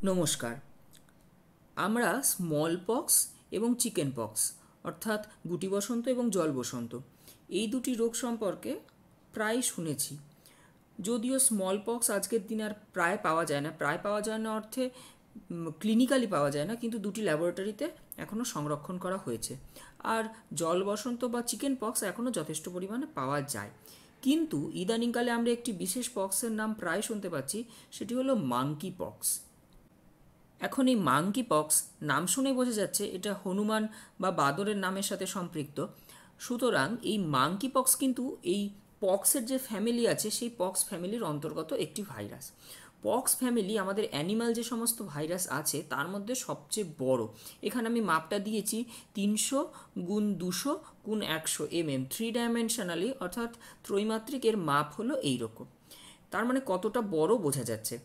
নমস্কার। আমরা small pox এবং চিকেন পক্স অর্থাৎ গুটি বসন্ত এবং জল বসন্ত এই দুটি রোগ সম্পর্কে প্রায় শুনেছি। যদিও স্মল পক্স আজকের দিনে আর প্রায় পাওয়া যায় না অর্থে ক্লিনিক্যালি পাওয়া যায় না, কিন্তু দুটি ল্যাবরেটরিতে এখনও সংরক্ষণ করা হয়েছে। আর জল বসন্ত বা চিকেন পক্স এখনও যথেষ্ট পরিমাণে পাওয়া যায়। কিন্তু ইদানিংকালে আমরা একটি বিশেষ পক্সের নাম প্রায় শুনতে পাচ্ছি, সেটি হলো মাঙ্কি পক্স। এখন এই মাঙ্কি পক্স নাম শুনে বোঝা যাচ্ছে এটা হনুমান বা বাদরের নামের সাথে সম্পৃক্ত। সুতরাং এই মাঙ্কি পক্স কিন্তু এই পক্সের যে ফ্যামিলি আছে সেই পক্স ফ্যামিলির অন্তর্গত একটি ভাইরাস। পক্স ফ্যামিলি আমাদের অ্যানিমাল যে সমস্ত ভাইরাস আছে তার মধ্যে সবচেয়ে বড়। এখানে আমি মাপটা দিয়েছি 300x200x100 থ্রি ডাইমেনশনালি, অর্থাৎ ত্রৈমাত্রিক এর মাপ হলো এইরকম। তার মানে কতটা বড় বোঝা যাচ্ছে।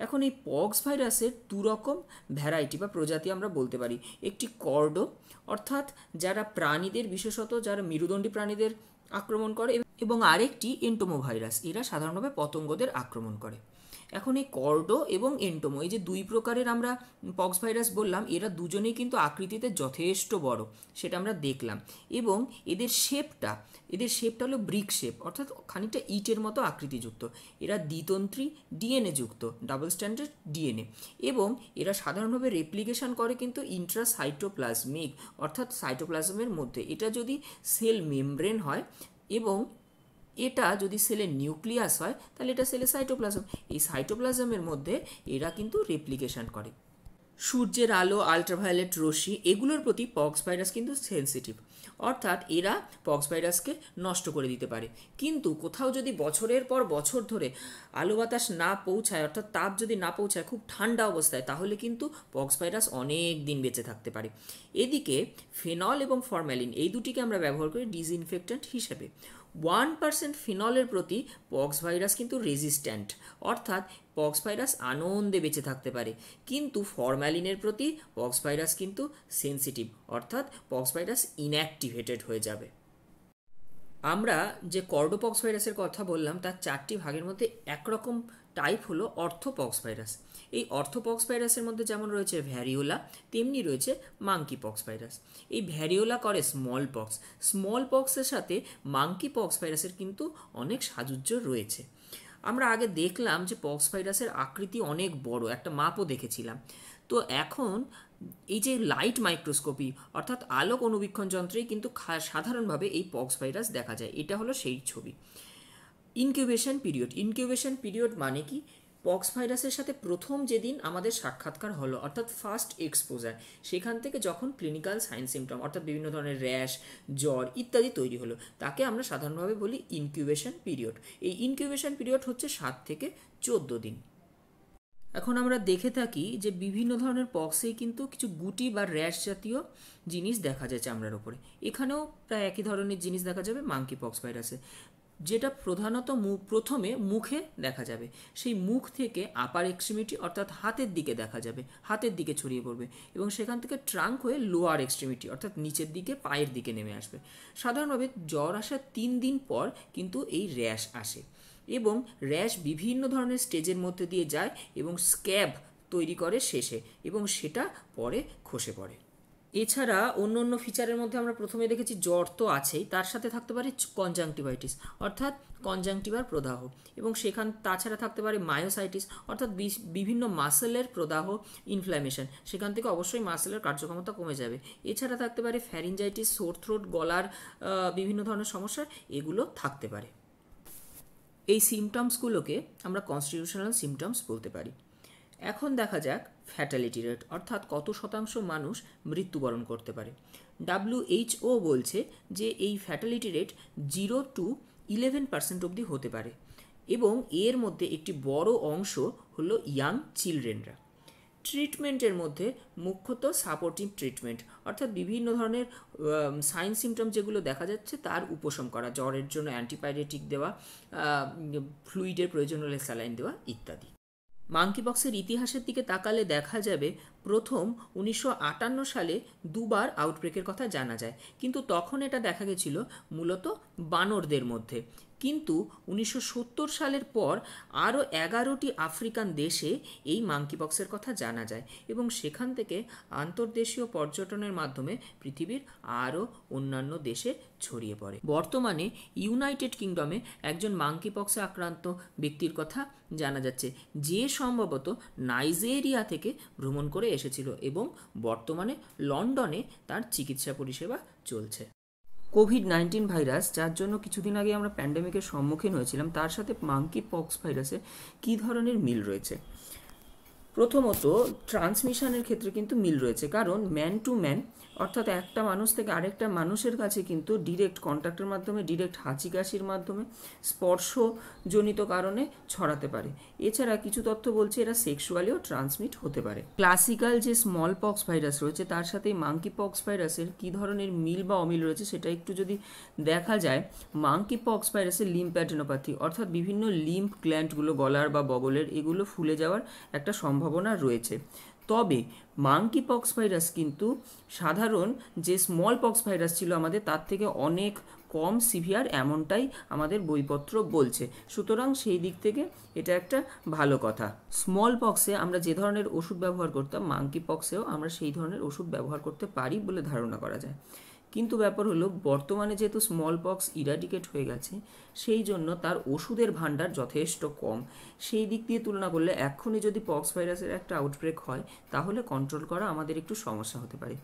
এখন এই পক্স ভাইরাসের দুরকম ভ্যারাইটি বা প্রজাতি আমরা বলতে পারি। একটি কর্ডো, অর্থাৎ যারা প্রাণীদের, বিশেষত যারা মেরুদণ্ডী প্রাণীদের আক্রমণ করে, এবং আরেকটি এন্টোমো ভাইরাস, এরা সাধারণভাবে পতঙ্গদের আক্রমণ করে। এখন এই কর্ডো এবং এন্টোমো, এই যে দুই প্রকারের আমরা পক্স ভাইরাস বললাম, এরা দুজনেই কিন্তু আকৃতিতে যথেষ্ট বড়, সেটা আমরা দেখলাম। এবং এদের শেপটা হলো ব্রিক শেপ, অর্থাৎ খানিকটা ইটের মতো আকৃতিযুক্ত। এরা দ্বিতন্ত্রী ডিএনএ যুক্ত, ডাবল স্ট্যান্ডার্ড ডিএনএ, এবং এরা সাধারণভাবে রেপ্লিকেশন করে কিন্তু ইন্ট্রাসাইটোপ্লাজমিক, অর্থাৎ সাইটোপ্লাজমের মধ্যে। এটা যদি সেল মেমব্রেন হয় এবং এটা যদি সেলের নিউক্লিয়াস হয় তাহলে এটা সেলের সাইটোপ্লাজম। এই সাইটোপ্লাজমের মধ্যে এরা কিন্তু রেপ্লিকেশন করে। সূর্যের আলো, আলট্রাভায়োলেট রশ্মি, এগুলোর প্রতি পক্স ভাইরাস কিন্তু সেন্সিটিভ, অর্থাৎ এরা পক্স ভাইরাসকে নষ্ট করে দিতে পারে। কিন্তু কোথাও যদি বছরের পর বছর ধরে আলো বাতাস না পৌঁছায়, অর্থাৎ তাপ যদি না পৌঁছায় খুব ঠান্ডা অবস্থায়, তাহলে কিন্তু পক্স ভাইরাস অনেক দিন বেঁচে থাকতে পারে। এদিকে ফেনল এবং ফরম্যালিন এই দুটিকে আমরা ব্যবহার করি ডিসইনফেক্ট্যান্ট হিসেবে। 1% ফিনলের প্রতি পক্স ভাইরাস কিন্তু রেজিস্ট্যান্ট, অর্থাৎ পক্স ভাইরাস আনন্দে বেঁচে থাকতে পারে। কিন্তু ফরম্যালিনের প্রতি পক্স ভাইরাস কিন্তু সেন্সিটিভ, অর্থাৎ পক্স ভাইরাস ইনঅ্যাক্টিভেটেড হয়ে যাবে। আমরা যে কর্ডোপক্স ভাইরাসের কথা বললাম তার 4টি ভাগের মধ্যে একরকম টাইপ হলো অর্থোপক্স ভাইরাস। এই অর্থোপক্স ভাইরাসের মধ্যে যেমন রয়েছে ভ্যারিওলা, তেমনি রয়েছে মাঙ্কি পক্স ভাইরাস। এই ভ্যারিওলা করে স্মল পক্সের সাথে মাঙ্কি পক্স ভাইরাসের কিন্তু অনেক সাযুজ্য রয়েছে। আমরা আগে দেখলাম যে পক্স ভাইরাসের আকৃতি অনেক বড়, একটা মাপও দেখেছিলাম। তো এখন এই যে লাইট মাইক্রোস্কোপি, অর্থাৎ আলোক অনুবীক্ষণ যন্ত্রেই কিন্তু সাধারণভাবে এই পক্স ভাইরাস দেখা যায়। এটা হলো সেই ছবি। ইনকিউবেশন পিরিয়ড মানে কি? পক্স ভাইরাসের সাথে প্রথম যেদিন আমাদের সাক্ষাৎকার হলো, অর্থাৎ ফার্স্ট এক্সপোজার, সেখান থেকে যখন ক্লিনিক্যাল সাইন সিমটম, অর্থাৎ বিভিন্ন ধরনের র্যাশ, জ্বর ইত্যাদি তৈরি হলো, তাকে আমরা সাধারণভাবে বলি ইনকিউবেশন পিরিয়ড। এই ইনকিউবেশন পিরিয়ড হচ্ছে 7 থেকে 14 দিন। এখন আমরা দেখে থাকি যে বিভিন্ন ধরনের পক্সেই কিন্তু কিছু গুটি বা র্যাশ জাতীয় জিনিস দেখা যায় চামড়ার উপরে। এখানেও প্রায় একই ধরনের জিনিস দেখা যাবে মাঙ্কি পক্স ভাইরাসে, যেটা প্রধানত প্রথমে মুখে দেখা যাবে। সেই মুখ থেকে আপার এক্সট্রিমিটি, অর্থাৎ হাতের দিকে দেখা যাবে, হাতের দিকে ছড়িয়ে পড়বে, এবং সেখান থেকে ট্রাঙ্ক হয়ে লোয়ার এক্সট্রিমিটি, অর্থাৎ নিচের দিকে, পায়ের দিকে নেমে আসবে। সাধারণভাবে জ্বর আসার 3 দিন পর কিন্তু এই র্যাশ আসে, এবং র্যাশ বিভিন্ন ধরনের স্টেজের মধ্যে দিয়ে যায় এবং স্ক্যাব তৈরি করে শেষে, এবং সেটা পরে খসে পড়ে। এছাড়া অন্য অন্য ফিচারের মধ্যে আমরা প্রথমে দেখেছি জ্বর তো আছেই, তার সাথে থাকতে পারে কনজাংটিভাইটিস, অর্থাৎ কনজাংটিভার প্রদাহ, এবং তাছাড়া থাকতে পারে মায়োসাইটিস, অর্থাৎ বিভিন্ন মাসেলের প্রদাহ, ইনফ্ল্যামেশন, সেখান থেকে অবশ্যই মাসেলের কার্যক্ষমতা কমে যাবে। এছাড়া থাকতে পারে ফ্যারিঞ্জাইটিস, সোর থ্রোট, গলার বিভিন্ন ধরনের সমস্যা, এগুলো থাকতে পারে। এই সিমটমসগুলোকে আমরা কনস্টিটিউশনাল সিমটমস বলতে পারি। এখন দেখা যাক ফ্যাটালিটি রেট, অর্থাৎ কত শতাংশ মানুষ মৃত্যুবরণ করতে পারে। WHO বলছে যে এই ফ্যাটালিটি রেট 0 to 11% অবধি হতে পারে, এবং এর মধ্যে একটি বড় অংশ হলো ইয়াং চিলড্রেনরা। ট্রিটমেন্টের মধ্যে মুখ্যত সাপোর্টিভ ট্রিটমেন্ট, অর্থাৎ বিভিন্ন ধরনের সাইন সিমটম যেগুলো দেখা যাচ্ছে তার উপশম করা, জ্বরের জন্য অ্যান্টিপাইরেটিক দেওয়া, ফ্লুইডের প্রয়োজন হলে স্যালাইন দেওয়া ইত্যাদি। মাঙ্কি পক্সের ইতিহাসের দিকে তাকালে দেখা যাবে প্রথম 1958 সালে 2বার আউটব্রেকের কথা জানা যায়, কিন্তু তখন এটা দেখা গেছিল মূলত বানরদের মধ্যে। কিন্তু 1970 সালের পর আরও 11টি আফ্রিকান দেশে এই মাঙ্কিপক্সের কথা জানা যায় এবং সেখান থেকে আন্তর্দেশীয় পর্যটনের মাধ্যমে পৃথিবীর আরও অন্যান্য দেশে ছড়িয়ে পড়ে। বর্তমানে ইউনাইটেড কিংডমে একজন মাঙ্কিপক্সে আক্রান্ত ব্যক্তির কথা জানা যাচ্ছে, যে সম্ভবত নাইজেরিয়া থেকে ভ্রমণ করে এসেছিল এবং বর্তমানে লন্ডনে তার চিকিৎসা পরিষেবা চলছে। কোভিড-19 ভাইরাস, যার জন্য কিছুদিন আগে আমরা প্যান্ডেমিকের সম্মুখীন হয়েছিলাম, তার সাথে মাঙ্কিপক্স ভাইরাসের কী ধরনের মিল রয়েছে? প্রথমত, ট্রান্সমিশনের ক্ষেত্রে কিন্তু মিল রয়েছে, কারণ ম্যান টু ম্যান, অর্থাৎ একটা মানুষ থেকে আরেকটা মানুষের কাছে কিন্তু ডিরেক্ট কন্ট্যাক্টের মাধ্যমে, ডিরেক্ট হাঁচি কাশির মাধ্যমে, স্পর্শজনিত কারণে ছড়াতে পারে। এছাড়া কিছু তথ্য বলছে এরা সেক্সুয়ালিও ট্রান্সমিট হতে পারে। ক্লাসিক্যাল যে স্মল পক্স ভাইরাস রয়েছে তার সাথে মাঙ্কিপক্স ভাইরাসের কী ধরনের মিল বা অমিল রয়েছে সেটা একটু যদি দেখা যায়, মাঙ্কিপক্স ভাইরাসের লিম্ফ্যাডিনোপ্যাথি, অর্থাৎ বিভিন্ন লিম্ফ গ্ল্যান্ডগুলো গলার বা বগলের, এগুলো ফুলে যাওয়ার একটা সম্ভাবনা রয়েছে। তবে মাঙ্কিপক্স ভাইরাস কিন্তু সাধারণ যে স্মল পক্স ভাইরাস ছিল আমাদের, তার থেকে অনেক কম সিভিয়ার, এমনটাই আমাদের বইপত্র বলছে। সুতরাং সেই দিক থেকে এটা একটা ভালো কথা। স্মল পক্সে আমরা যে ধরনের ওষুধ ব্যবহার করতাম, মাঙ্কিপক্সেও আমরা সেই ধরনের ওষুধ ব্যবহার করতে পারি বলে ধারণা করা যায়। কিন্তু ব্যাপার হলো, বর্তমানে যেহেতু স্মল পক্স ইরাডিকেট হয়ে গেছে, সেই জন্য তার ওষুধের ভাণ্ডার যথেষ্ট কম। সেই দিক দিয়ে তুলনা করলে এখনই যদি পক্স ভাইরাসের একটা আউটব্রেক হয়, তাহলে কন্ট্রোল করা আমাদের একটু সমস্যা হতে পারে।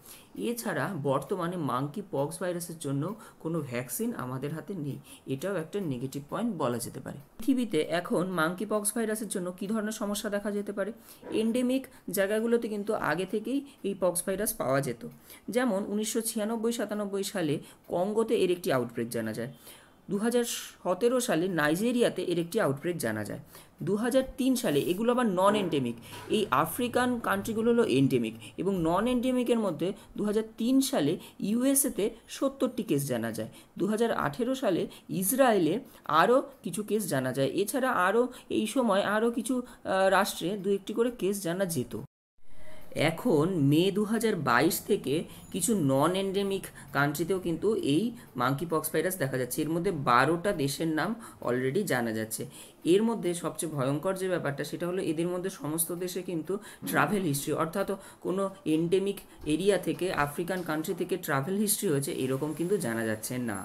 এছাড়া বর্তমানে মাঙ্কি পক্স ভাইরাসের জন্য কোনো ভ্যাকসিন আমাদের হাতে নেই, এটাও একটা নেগেটিভ পয়েন্ট বলা যেতে পারে। পৃথিবীতে এখন মাঙ্কি পক্স ভাইরাসের জন্য কী ধরনের সমস্যা দেখা যেতে পারে? এন্ডেমিক জায়গাগুলোতে কিন্তু আগে থেকেই এই পক্স ভাইরাস পাওয়া যেত। যেমন 1996-97 সালে কঙ্গোতে এর একটি আউটব্রেক জানা যায়। 2017 সালে নাইজেরিয়াতে এর একটি আউটব্রেক জানা যায়। 2003 সালে, এগুলো আবার নন এন্ডেমিক, এই আফ্রিকান কান্ট্রিগুলো হলো এন্ডেমিক, এবং নন এন্ডেমিকের মধ্যে 2003 সালে ইউএসএতে 70টি কেস জানা যায়। 2018 সালে ইসরায়েলে আরও কিছু কেস জানা যায়। এছাড়া আরও এই সময় আরও কিছু রাষ্ট্রে 2-1টি করে কেস জানা যেত। এখন মে 2022 থেকে কিছু নন এন্ডেমিক কান্ট্রিতেও কিন্তু এই মাঙ্কিপক্স ভাইরাস দেখা যাচ্ছে। এর মধ্যে 12টা দেশের নাম অলরেডি জানা যাচ্ছে। এর মধ্যে সবচেয়ে ভয়ঙ্কর যে ব্যাপারটা, সেটা হলো এদের মধ্যে সমস্ত দেশে কিন্তু ট্রাভেল হিস্ট্রি, অর্থাৎ কোনো এন্ডেমিক এরিয়া থেকে, আফ্রিকান কান্ট্রি থেকে ট্রাভেল হিস্ট্রি হয়েছে এরকম কিন্তু জানা যাচ্ছে না।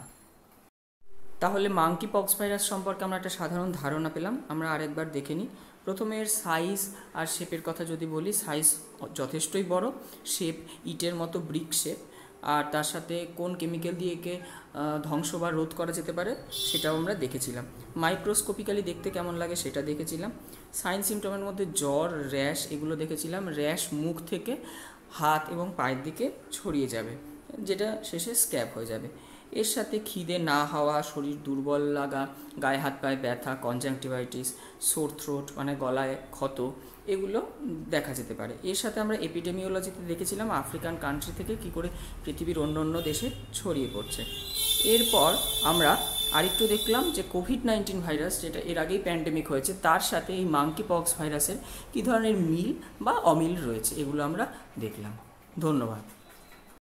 তাহলে মাঙ্কিপক্স ভাইরাস সম্পর্কে আমরা একটা সাধারণ ধারণা পেলাম। আমরা আরেকবার দেখে নিই। প্রথমে এর সাইজ আর শেপের কথা যদি বলি, সাইজ যথেষ্টই বড়, শেপ ইটের মতো ব্রিক শেপ, আর তার সাথে কোন কেমিক্যাল দিয়ে একে ধ্বংস বা রোধ করা যেতে পারে সেটাও আমরা দেখেছিলাম। মাইক্রোস্কোপিক্যালি দেখতে কেমন লাগে সেটা দেখেছিলাম। সাইন সিমটমের মধ্যে জ্বর, র্যাশ, এগুলো দেখেছিলাম। র্যাশ মুখ থেকে হাত এবং পায়ের দিকে ছড়িয়ে যাবে, যেটা শেষে স্ক্যাব হয়ে যাবে। এর সাথে খিদে না হওয়া, শরীর দুর্বল লাগা, গায়ে হাত পায়ে ব্যথা, কনজাংটিভাইটিস, সোর থ্রোট মানে গলায় ক্ষত, এগুলো দেখা যেতে পারে। এর সাথে আমরা এপিডেমিওলজিতে দেখেছিলাম আফ্রিকান কান্ট্রি থেকে কী করে পৃথিবীর অন্য অন্য দেশে ছড়িয়ে পড়ছে। এরপর আমরা আরেকটু দেখলাম যে কোভিড-19 ভাইরাস, যেটা এর আগেই প্যান্ডেমিক হয়েছে, তার সাথে এই মাঙ্কিপক্স ভাইরাসের কী ধরনের মিল বা অমিল রয়েছে, এগুলো আমরা দেখলাম। ধন্যবাদ।